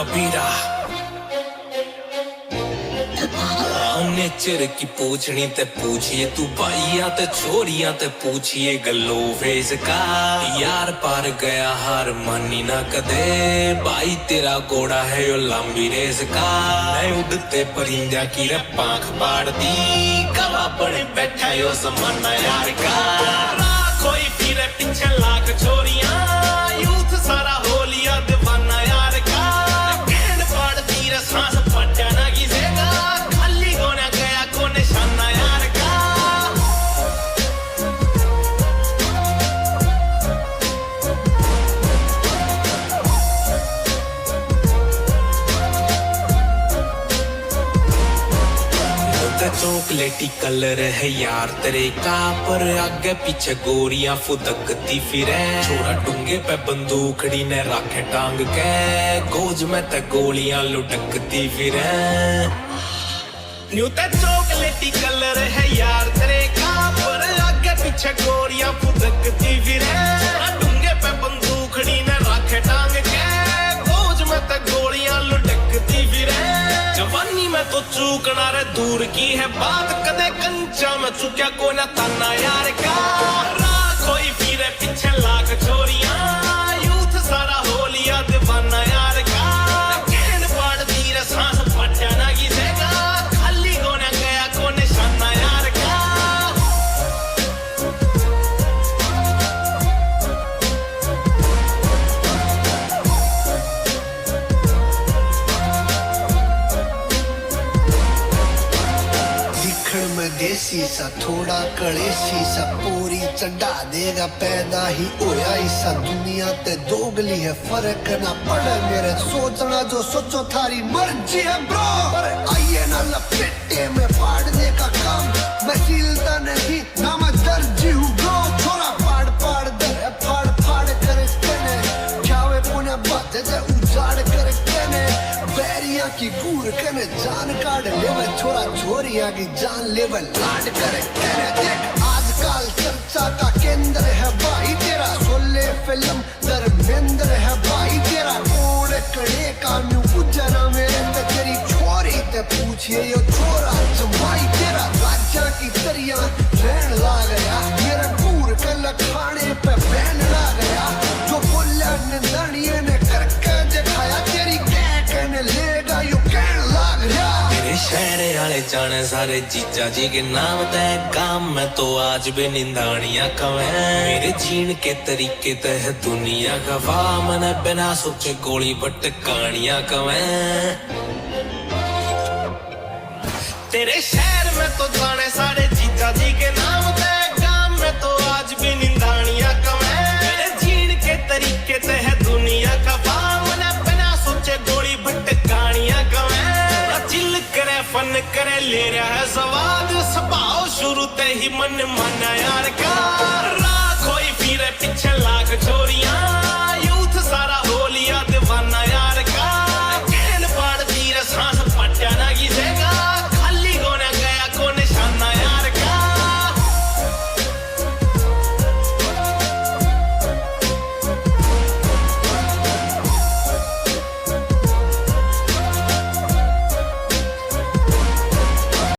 कबीरा nature की पूछनी ते पूछिए तू भाइया ते छोरियां ते पूछिए गलो फेस का यार पार गया हार मानी ना कदे भाई तेरा घोड़ा है यो लंबी रेस का मैं उड़ते परिंदा की रे पांख पाड़ दी कवा बड़े बैठा यो समाना यार का कोई फिरे पीछे लाख छोरियां यूथ सारा हो लिया दीवाना यार का कैंड पाड़ दी रे सांस फटा ना गिजेगा खाली होना गया को निशाना यार का चॉकलेटी कलर है यार तेरे का पर आगे पीछे गोरियां फुदकती फिरे छोरा डूंगे पे बंदूकड़ी ने राखे टांग के गोज में ते गोलियां लुटकती फिरे न्यू ते चॉकलेटी कलर है यार तेरे का पर आगे पीछे गोरियां फुदकती फिरे छोरा डूंगे पे बंदूकड़ी ने राखे टांग के गोज में ते गोलियां लुटकती फिरे जवानी में तो चूकना रे दूर की है बात कदे कंचा में चुक्या को ना ताना यार का कोई फिरे पीछे लाख छोरियां यूथ सारा हो लिया दीवाना यार का कैंड पाड़ दी रे सांस फटा ना गिजेगा खाली होना गया को निशाना यार का देसी सा थोड़ा कड़ेसी सा पूरी चढ़ा देगा पैदा ही होया इसा दुनिया ते दोगली है फर्क ना पड़े मेरे सोचना जो सोचो थारी मर्जी है ब्रो पर आइए ना लपेटे में फाड़ने का काम मैं सीलता नहीं ना मैं दर्जी हूँ ब्रो छोरा फाड़ फाड़ दे फाड़ फाड़ कर कहने जावे पुणे बात दे उजाड़ कर कहने बैरिया की कूर कहने जान काट लेवे छोरा छोरिया की जान लेवे लाड करे कहने देख आजकल चर्चा का केंद्र है भाई तेरा सोले फिल्म धर्मेंद्र है भाई तेरा कोड़ कड़े का म्यू गुजरा मेरे ते तेरी छोरी ते पूछिए यो छोरा जमाई तेरा राजा की तरिया रहन ला गया मेरा कूर कल खाने पे बहन ला गया जो बोला निंदनिए ने करके दिखाया तेरी कहने लेगा यो कहन लाग गया मेरे शहर वाले जाने सारे जीजा जी के नाम तय काम में तो आज भी निंदानियां कवे मेरे जीन के तरीके तह दुनिया गवा मन बिना सोचे गोली बट कहानियां कवे तेरे शहर में तो जाने सारे जीजा जी के नाम तय काम में तो आज भी निंदानियां कवे मेरे जीन के तरीके तह दुनिया गवा मन बिना सोचे गोली बट कहानियां कवे चिल करे फन करे ले रहा है सवाद स्वभाव शुरू ते ही मन माना यार का